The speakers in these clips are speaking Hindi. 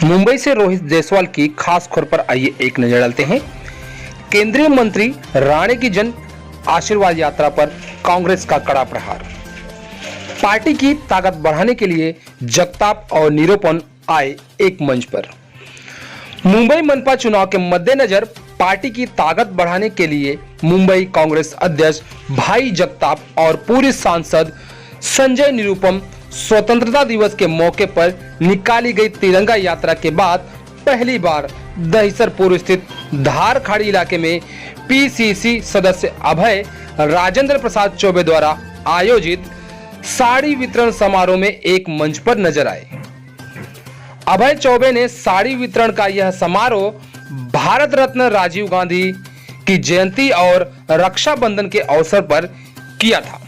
मुंबई से रोहित जायसवाल की खास खबर पर आइए एक नजर डालते हैं। केंद्रीय मंत्री राणे की जन आशीर्वाद यात्रा पर कांग्रेस का कड़ा प्रहार। पार्टी की ताकत बढ़ाने के लिए जगताप और निरूपम आए एक मंच पर। मुंबई मनपा चुनाव के मद्देनजर पार्टी की ताकत बढ़ाने के लिए मुंबई कांग्रेस अध्यक्ष भाई जगताप और पूर्व सांसद संजय निरूपम स्वतंत्रता दिवस के मौके पर निकाली गई तिरंगा यात्रा के बाद पहली बार दहिसरपुर स्थित धार खाड़ी इलाके में पीसीसी सदस्य अभय राजेंद्र प्रसाद चौबे द्वारा आयोजित साड़ी वितरण समारोह में एक मंच पर नजर आए। अभय चौबे ने साड़ी वितरण का यह समारोह भारत रत्न राजीव गांधी की जयंती और रक्षाबंधन के अवसर पर किया था।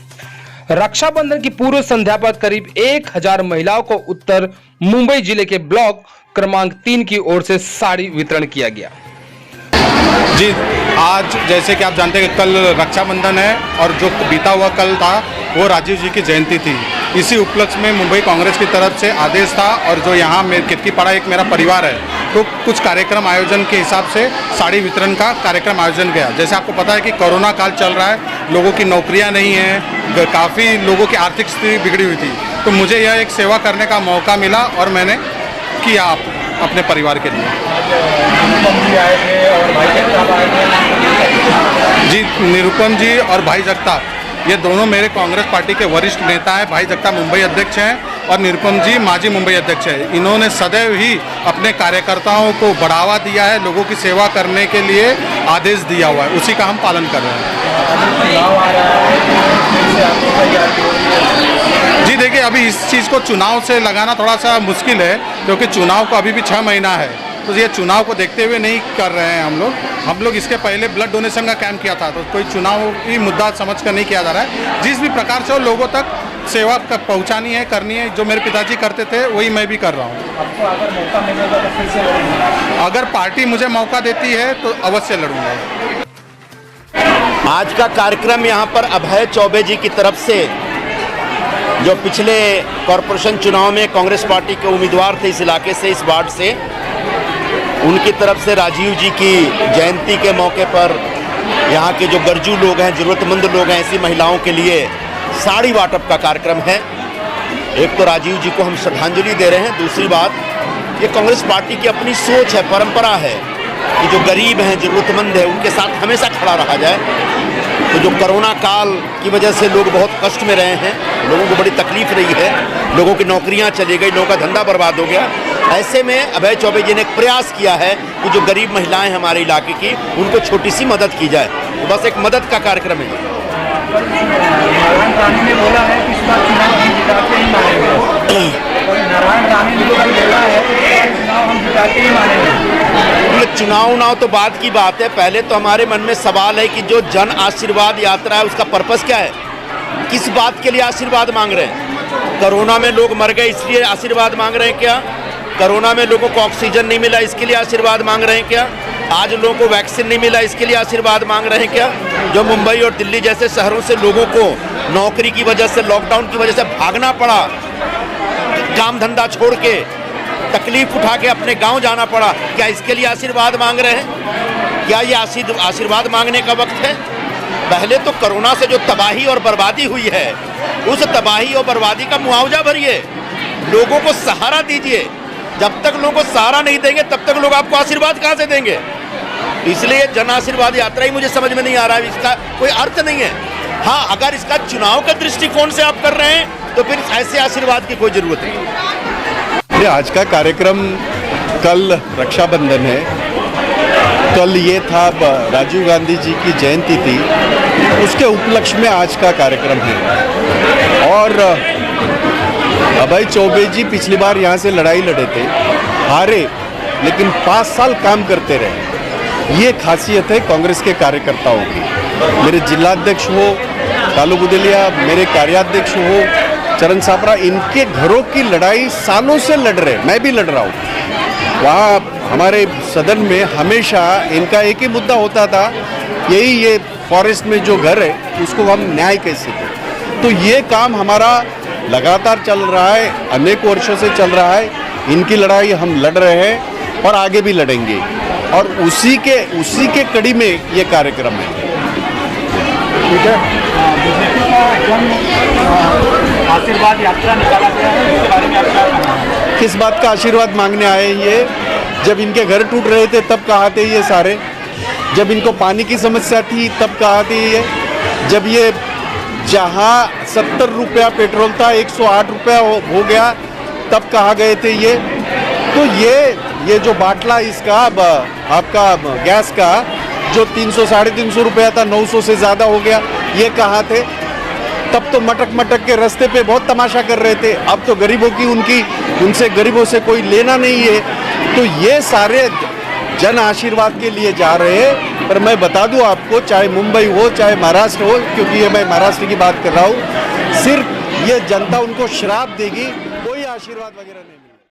रक्षाबंधन की पूर्व संध्या पर करीब 1000 महिलाओं को उत्तर मुंबई जिले के ब्लॉक क्रमांक 3 की ओर से साड़ी वितरण किया गया। जी, आज जैसे कि आप जानते हैं कि कल रक्षाबंधन है और जो बीता हुआ कल था वो राजीव जी की जयंती थी। इसी उपलक्ष्य में मुंबई कांग्रेस की तरफ से आदेश था और जो यहाँ कितकीपाड़ा एक मेरा परिवार है तो कुछ कार्यक्रम आयोजन के हिसाब से साड़ी वितरण का कार्यक्रम आयोजन किया। जैसे आपको पता है कि कोरोना काल चल रहा है, लोगों की नौकरियाँ नहीं हैं, काफ़ी लोगों की आर्थिक स्थिति बिगड़ी हुई थी, तो मुझे यह एक सेवा करने का मौका मिला और मैंने किया अपने परिवार के लिए। जी, निरूपम जी और भाई जगताप ये दोनों मेरे कांग्रेस पार्टी के वरिष्ठ नेता हैं। भाई जगताप मुंबई अध्यक्ष हैं और निरूपम जी माजी मुंबई अध्यक्ष हैं। इन्होंने सदैव ही अपने कार्यकर्ताओं को बढ़ावा दिया है, लोगों की सेवा करने के लिए आदेश दिया हुआ है, उसी का हम पालन कर रहे हैं। जी देखिए, अभी इस चीज़ को चुनाव से लगाना थोड़ा सा मुश्किल है क्योंकि चुनाव को अभी भी 6 महीना है, तो ये चुनाव को देखते हुए नहीं कर रहे हैं हम लोग इसके पहले ब्लड डोनेशन का कैंप किया था, तो कोई चुनाव की मुद्दा समझ कर नहीं किया जा रहा है। जिस भी प्रकार से लोगों तक सेवा पहुंचानी है, करनी है, जो मेरे पिताजी करते थे वही मैं भी कर रहा हूँ। आपको अगर मौका मिलेगा तो फिर से लड़ेंगे? अगर पार्टी मुझे मौका देती है तो अवश्य लड़ूंगा। आज का कार्यक्रम यहाँ पर अभय चौबे जी की तरफ से, जो पिछले कॉरपोरेशन चुनाव में कांग्रेस पार्टी के उम्मीदवार थे इस इलाके से, इस वार्ड से, उनकी तरफ से राजीव जी की जयंती के मौके पर यहाँ के जो गरजू लोग हैं, ज़रूरतमंद लोग हैं, ऐसी महिलाओं के लिए साड़ी वाटप का कार्यक्रम है। एक तो राजीव जी को हम श्रद्धांजलि दे रहे हैं, दूसरी बात ये कांग्रेस पार्टी की अपनी सोच है, परंपरा है कि जो गरीब हैं, ज़रूरतमंद है, उनके साथ हमेशा खड़ा रहा जाए। तो जो कोरोना काल की वजह से लोग बहुत कष्ट में रहे हैं, लोगों को बड़ी तकलीफ रही है, लोगों की नौकरियां चली गई, लोगों का धंधा बर्बाद हो गया। ऐसे में अभय चौबे जी ने एक प्रयास किया है कि जो गरीब महिलाएं हमारे इलाके की, उनको छोटी सी मदद की जाए। तो बस एक मदद का कार्यक्रम है। नारायण राणे ने बोला है कि इस बार चुनाव हम जिता के ही मानेंगे। नारायण राणे ने बोला है कि इस बार चुनाव हम जिता के ही मानेंगे। चुनाव तो बाद की बात है, पहले तो हमारे मन में सवाल है कि जो जन आशीर्वाद यात्रा है उसका पर्पस क्या है, किस बात के लिए आशीर्वाद मांग रहे हैं? कोरोना में लोग मर गए इसलिए आशीर्वाद मांग रहे हैं क्या? कोरोना में लोगों को ऑक्सीजन नहीं मिला इसके लिए आशीर्वाद मांग रहे हैं क्या? आज लोगों को वैक्सीन नहीं मिला इसके लिए आशीर्वाद मांग रहे हैं क्या? जो मुंबई और दिल्ली जैसे शहरों से लोगों को नौकरी की वजह से, लॉकडाउन की वजह से भागना पड़ा, काम धंधा छोड़ के तकलीफ उठा के अपने गांव जाना पड़ा, क्या इसके लिए आशीर्वाद मांग रहे हैं? क्या ये आशीर्वाद मांगने का वक्त है? पहले तो कोरोना से जो तबाही और बर्बादी हुई है, उस तबाही और बर्बादी का मुआवजा भरिए, लोगों को सहारा दीजिए। जब तक लोगों को सहारा नहीं देंगे तब तक लोग आपको आशीर्वाद कहाँ से देंगे? इसलिए जन आशीर्वाद यात्रा ही मुझे समझ में नहीं आ रहा है, इसका कोई अर्थ नहीं है। हाँ, अगर इसका चुनाव के दृष्टिकोण से आप कर रहे हैं तो फिर ऐसे आशीर्वाद की कोई जरूरत नहीं। आज का कार्यक्रम, कल रक्षाबंधन है, कल ये था राजीव गांधी जी की जयंती थी, उसके उपलक्ष्य में आज का कार्यक्रम है। और अभय चौबे जी पिछली बार यहाँ से लड़ाई लड़े थे, हारे, लेकिन 5 साल काम करते रहे। ये खासियत है कांग्रेस के कार्यकर्ताओं की। मेरे जिलाध्यक्ष हो कालू बुदेलिया, मेरे कार्याध्यक्ष हो चरण सापरा, इनके घरों की लड़ाई सालों से लड़ रहे, मैं भी लड़ रहा हूँ। वहाँ हमारे सदन में हमेशा इनका एक ही मुद्दा होता था, यही ये फॉरेस्ट में जो घर है उसको हम न्याय कैसे दें। तो ये काम हमारा लगातार चल रहा है, अनेक वर्षों से चल रहा है। इनकी लड़ाई हम लड़ रहे हैं और आगे भी लड़ेंगे, और उसी के कड़ी में ये कार्यक्रम है। ठीक है। बीजेपी का जन आशीर्वाद यात्रा निकाला गया है, इसके बारे में आप क्या कहना है? किस बात का आशीर्वाद मांगने आए हैं ये? जब इनके घर टूट रहे थे तब कहाँ थे ये सारे? जब इनको पानी की समस्या थी तब कहाँ थे ये? जब ये जहाँ 70 रुपया पेट्रोल था 108 रुपया हो गया तब कहाँ गए थे ये? तो ये जो बाटला इसका आपका गैस का जो 300 साढ़े 300 रुपया था 900 से ज़्यादा हो गया, ये कहाँ थे? तब तो मटक के रास्ते पे बहुत तमाशा कर रहे थे। अब तो गरीबों की उनसे गरीबों से कोई लेना नहीं है। तो ये सारे जन आशीर्वाद के लिए जा रहे हैं। पर मैं बता दूं आपको, चाहे मुंबई हो चाहे महाराष्ट्र हो, क्योंकि ये मैं महाराष्ट्र की बात कर रहा हूँ, सिर्फ ये जनता उनको श्राप देगी, कोई आशीर्वाद वगैरह नहीं।